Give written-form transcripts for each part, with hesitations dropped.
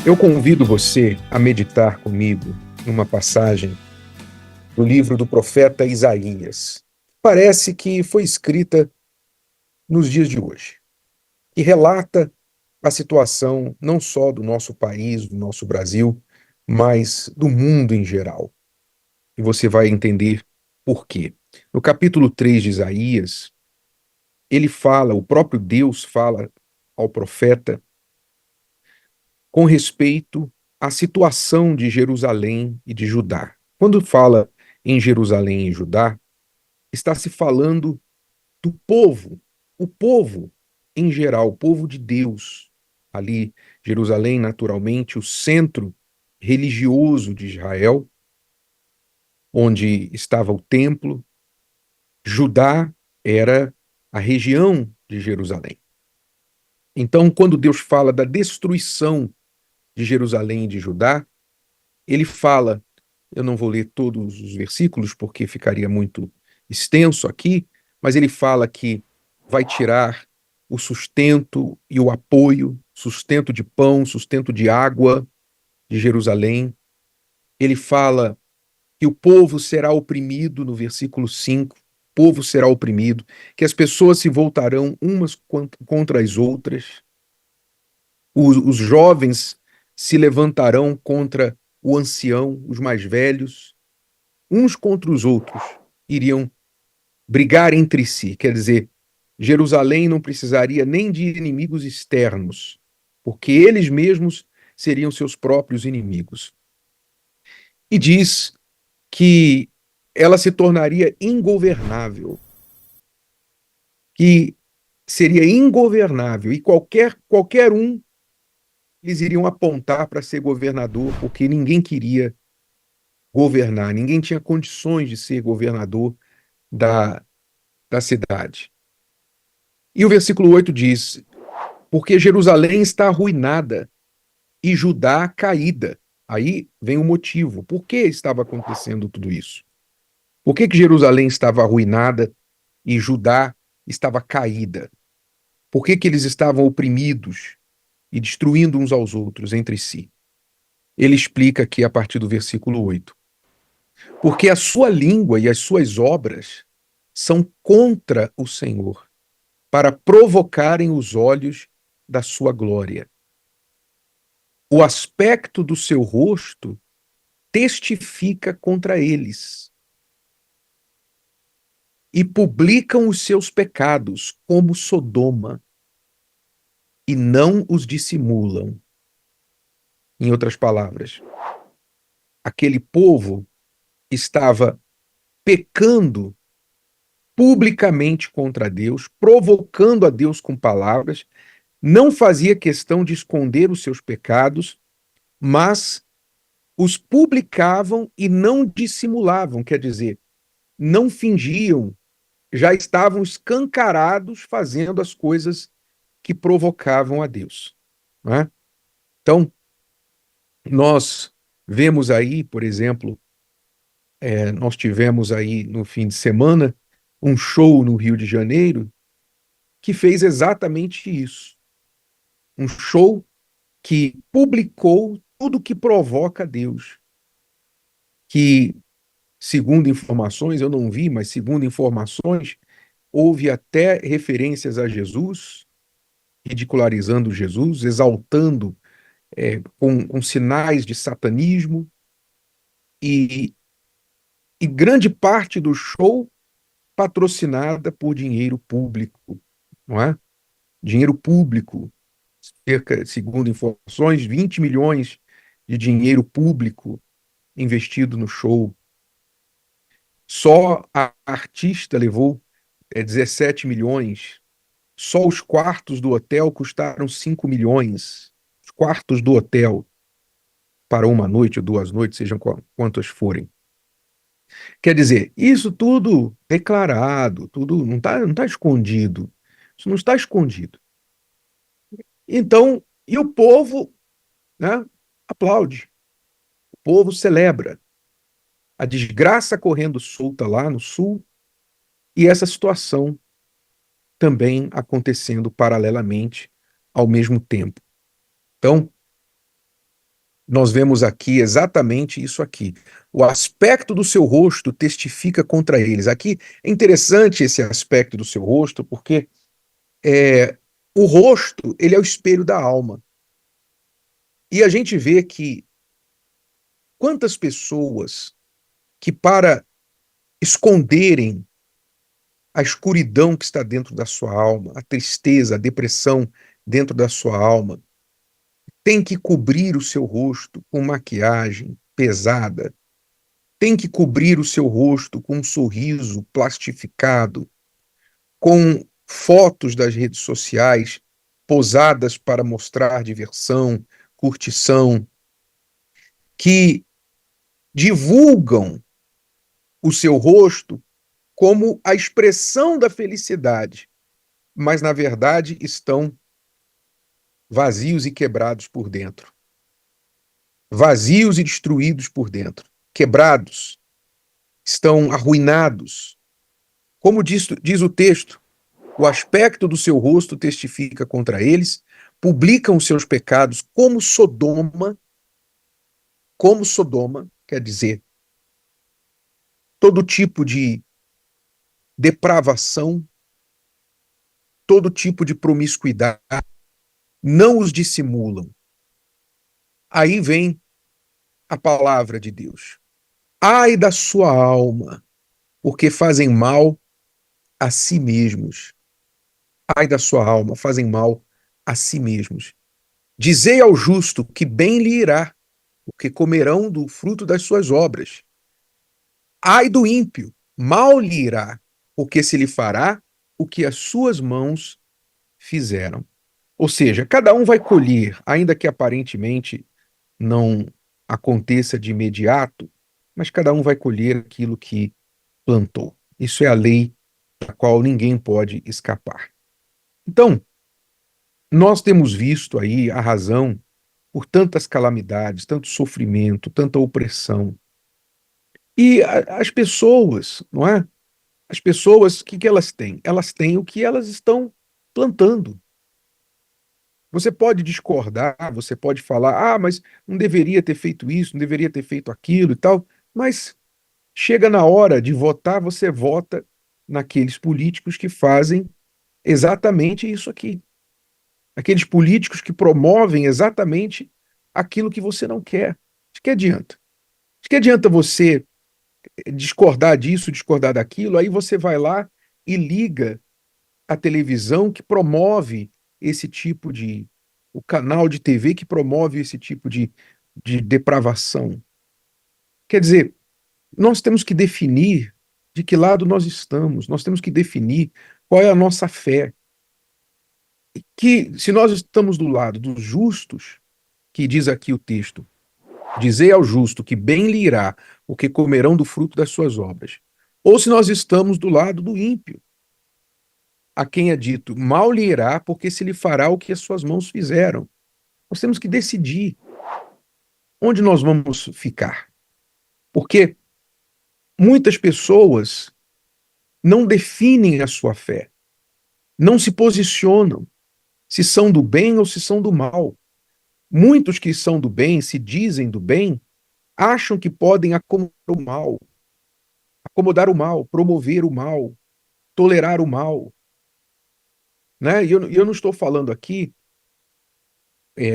Eu convido você a meditar comigo numa passagem do livro do profeta Isaías. Parece que foi escrita nos dias de hoje e relata a situação não só do nosso país, do nosso Brasil, mas do mundo em geral. E você vai entender por quê. No capítulo 3 de Isaías, ele fala, o próprio Deus fala ao profeta com respeito à situação de Jerusalém e de Judá. Quando fala em Jerusalém e Judá, está se falando do povo, o povo em geral, o povo de Deus. Ali, Jerusalém, naturalmente, o centro religioso de Israel, onde estava o templo. Judá era a região de Jerusalém. Então, quando Deus fala da destruição de Jerusalém e de Judá, ele fala, eu não vou ler todos os versículos porque ficaria muito extenso aqui, mas ele fala que vai tirar o sustento e o apoio, sustento de pão, sustento de água de Jerusalém. Ele fala que o povo será oprimido, no versículo 5, o povo será oprimido, que as pessoas se voltarão umas contra as outras, os jovens se levantarão contra o ancião, os mais velhos, uns contra os outros, iriam brigar entre si. Quer dizer, Jerusalém não precisaria nem de inimigos externos, porque eles mesmos seriam seus próprios inimigos. E diz que ela se tornaria ingovernável, que seria ingovernável e qualquer um eles iriam apontar para ser governador, porque ninguém queria governar, ninguém tinha condições de ser governador da, da cidade. E o versículo 8 diz: porque Jerusalém está arruinada e Judá caída. Aí vem o motivo. Por que estava acontecendo tudo isso? Por que Jerusalém estava arruinada e Judá estava caída? Por que eles estavam oprimidos e destruindo uns aos outros entre si? Ele explica aqui a partir do versículo 8. Porque a sua língua e as suas obras são contra o Senhor, para provocarem os olhos da sua glória. O aspecto do seu rosto testifica contra eles e publicam os seus pecados como Sodoma e não os dissimulam. Em outras palavras, aquele povo estava pecando publicamente contra Deus, provocando a Deus com palavras, não fazia questão de esconder os seus pecados, mas os publicavam e não dissimulavam, quer dizer, não fingiam, já estavam escancarados fazendo as coisas que provocavam a Deus. Não é? Então, nós vemos aí, por exemplo, nós tivemos aí no fim de semana um show no Rio de Janeiro que fez exatamente isso. Um show que publicou tudo que provoca Deus, que, segundo informações, eu não vi, mas segundo informações, houve até referências a Jesus, ridicularizando Jesus, exaltando com sinais de satanismo, e, e grande parte do show patrocinada por dinheiro público, não é? Dinheiro público, cerca, segundo informações, 20 milhões de dinheiro público investido no show. Só a artista levou 17 milhões. Só os quartos do hotel custaram 5 milhões. Os quartos do hotel para uma noite ou 2 noites, sejam quantas forem. Quer dizer, isso tudo declarado, tudo não tá escondido. Isso não está escondido. Então, e o povo, né, aplaude. O povo celebra a desgraça correndo solta lá no sul e essa situação também acontecendo paralelamente ao mesmo tempo. Então, nós vemos aqui exatamente isso aqui. O aspecto do seu rosto testifica contra eles. Aqui é interessante esse aspecto do seu rosto, porque é, o rosto, ele é o espelho da alma. E a gente vê que quantas pessoas que, para esconderem a escuridão que está dentro da sua alma, a tristeza, a depressão dentro da sua alma, tem que cobrir o seu rosto com maquiagem pesada, tem que cobrir o seu rosto com um sorriso plastificado, com fotos das redes sociais posadas para mostrar diversão, curtição, que divulgam o seu rosto como a expressão da felicidade, mas na verdade estão vazios e quebrados por dentro. Vazios e destruídos por dentro. Quebrados, estão arruinados. Como diz o texto, o aspecto do seu rosto testifica contra eles, publicam os seus pecados como Sodoma, quer dizer, todo tipo de depravação, todo tipo de promiscuidade, não os dissimulam. Aí vem a palavra de Deus. Ai da sua alma, porque fazem mal a si mesmos. Ai da sua alma, fazem mal a si mesmos. Dizei ao justo que bem lhe irá, porque comerão do fruto das suas obras. Ai do ímpio, mal lhe irá, porque se lhe fará o que as suas mãos fizeram. Ou seja, cada um vai colher, ainda que aparentemente não aconteça de imediato, mas cada um vai colher aquilo que plantou. Isso é a lei da qual ninguém pode escapar. Então, nós temos visto aí a razão por tantas calamidades, tanto sofrimento, tanta opressão. E as pessoas, não é? As pessoas, o que que elas têm? Elas têm o que elas estão plantando. Você pode discordar, você pode falar, mas não deveria ter feito isso, não deveria ter feito aquilo e tal, mas chega na hora de votar, você vota naqueles políticos que fazem exatamente isso aqui. Aqueles políticos que promovem exatamente aquilo que você não quer. De que adianta? De que adianta você discordar disso, discordar daquilo, aí você vai lá e liga a televisão que promove esse tipo de. O canal de TV que promove esse tipo de depravação. Quer dizer, nós temos que definir de que lado nós estamos, nós temos que definir qual é a nossa fé. Que se nós estamos do lado dos justos, que diz aqui o texto, dizei ao justo que bem lhe irá, porque comerão do fruto das suas obras. Ou se nós estamos do lado do ímpio, a quem é dito, mal lhe irá, porque se lhe fará o que as suas mãos fizeram. Nós temos que decidir onde nós vamos ficar. Porque muitas pessoas não definem a sua fé, não se posicionam se são do bem ou se são do mal. Muitos que são do bem, se dizem do bem, acham que podem acomodar o mal, promover o mal, tolerar o mal. Né? E eu não estou falando aqui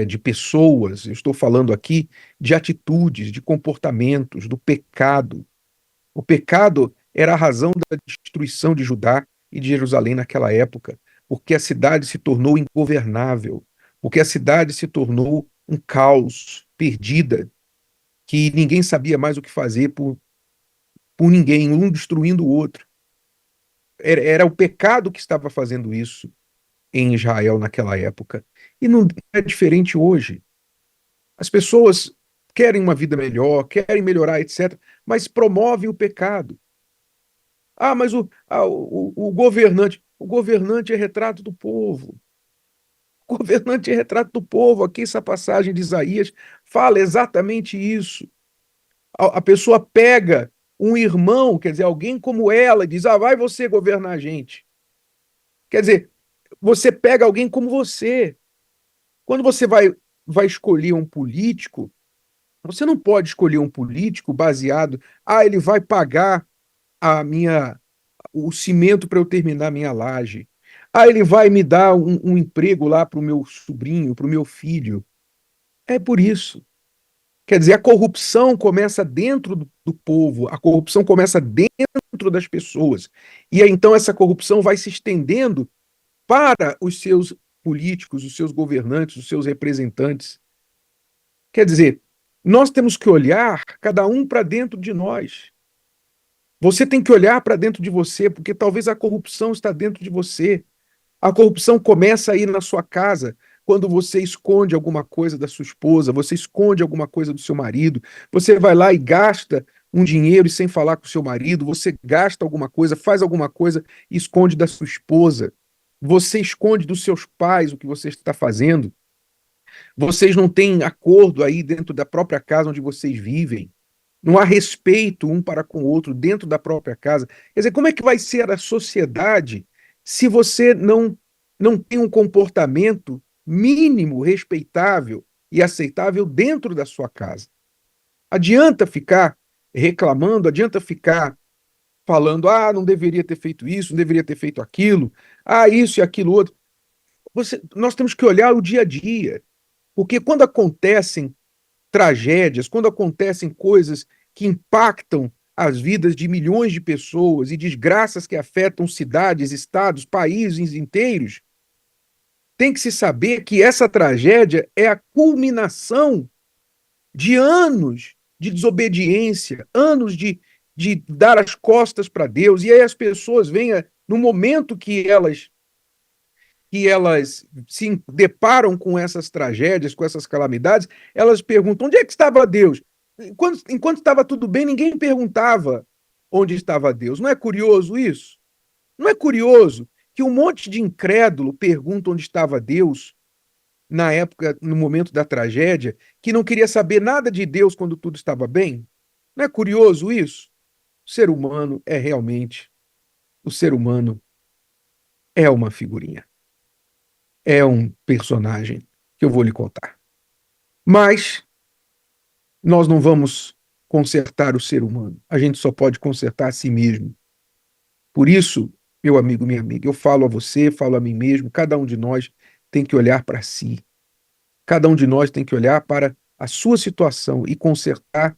de pessoas, eu estou falando aqui de atitudes, de comportamentos, do pecado. O pecado era a razão da destruição de Judá e de Jerusalém naquela época, porque a cidade se tornou ingovernável, porque a cidade se tornou um caos, perdida, que ninguém sabia mais o que fazer por ninguém, um destruindo o outro. Era o pecado que estava fazendo isso em Israel naquela época. E não é diferente hoje. As pessoas querem uma vida melhor, querem melhorar, etc., mas promovem o pecado. Mas o governante é retrato do povo. O governante é retrato do povo. Aqui essa passagem de Isaías fala exatamente isso. A pessoa pega um irmão, quer dizer, alguém como ela, e diz, vai você governar a gente. Quer dizer, você pega alguém como você. Quando você vai escolher um político, Você não pode escolher um político baseado, ele vai pagar a minha o cimento para eu terminar a minha laje. Ele vai me dar um emprego lá para o meu sobrinho, para o meu filho. É por isso. Quer dizer, a corrupção começa dentro do povo, a corrupção começa dentro das pessoas. E aí, então essa corrupção vai se estendendo para os seus políticos, os seus governantes, os seus representantes. Quer dizer, nós temos que olhar cada um para dentro de nós. Você tem que olhar para dentro de você, porque talvez a corrupção está dentro de você. A corrupção começa aí na sua casa, quando você esconde alguma coisa da sua esposa, você esconde alguma coisa do seu marido, você vai lá e gasta um dinheiro e sem falar com o seu marido, você gasta alguma coisa, faz alguma coisa e esconde da sua esposa. Você esconde dos seus pais o que você está fazendo. Vocês não têm acordo aí dentro da própria casa onde vocês vivem. Não há respeito um para com o outro dentro da própria casa. Quer dizer, como é que vai ser a sociedade se você não tem um comportamento mínimo, respeitável e aceitável dentro da sua casa? Adianta ficar reclamando, adianta ficar falando, não deveria ter feito isso, não deveria ter feito aquilo, isso e aquilo outro. Nós temos que olhar o dia a dia, porque quando acontecem tragédias, quando acontecem coisas que impactam as vidas de milhões de pessoas e desgraças que afetam cidades, estados, países inteiros, tem que se saber que essa tragédia é a culminação de anos de desobediência, anos de dar as costas para Deus, e aí as pessoas vêm no momento que elas se deparam com essas tragédias, com essas calamidades, elas perguntam: onde é que estava Deus? Enquanto estava tudo bem, ninguém perguntava onde estava Deus. Não é curioso isso? Não é curioso que um monte de incrédulo pergunta onde estava Deus na época, no momento da tragédia, que não queria saber nada de Deus quando tudo estava bem? Não é curioso isso? O ser humano é uma figurinha, é um personagem que eu vou lhe contar. Mas nós não vamos consertar o ser humano. A gente só pode consertar a si mesmo. Por isso, meu amigo, minha amiga, eu falo a você, falo a mim mesmo, cada um de nós tem que olhar para si. Cada um de nós tem que olhar para a sua situação e consertar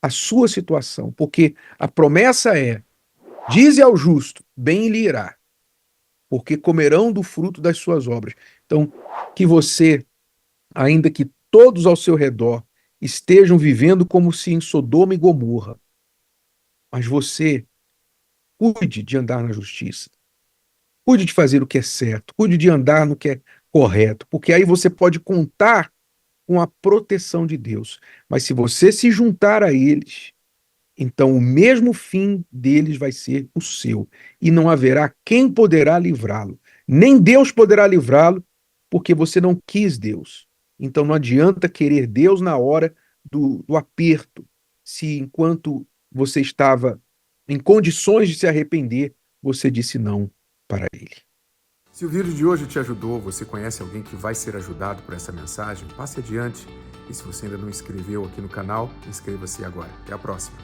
a sua situação, porque a promessa é: dize ao justo, bem lhe irá, porque comerão do fruto das suas obras. Então, que você, ainda que todos ao seu redor estejam vivendo como se em Sodoma e Gomorra, mas você cuide de andar na justiça, cuide de fazer o que é certo, cuide de andar no que é correto, porque aí você pode contar com a proteção de Deus. Mas se você se juntar a eles, então o mesmo fim deles vai ser o seu, e não haverá quem poderá livrá-lo. Nem Deus poderá livrá-lo, porque você não quis Deus. Então não adianta querer Deus na hora do aperto, se enquanto você estava em condições de se arrepender, você disse não para ele. Se o vídeo de hoje te ajudou, você conhece alguém que vai ser ajudado por essa mensagem, passe adiante. E se você ainda não inscreveu aqui no canal, inscreva-se agora. Até a próxima.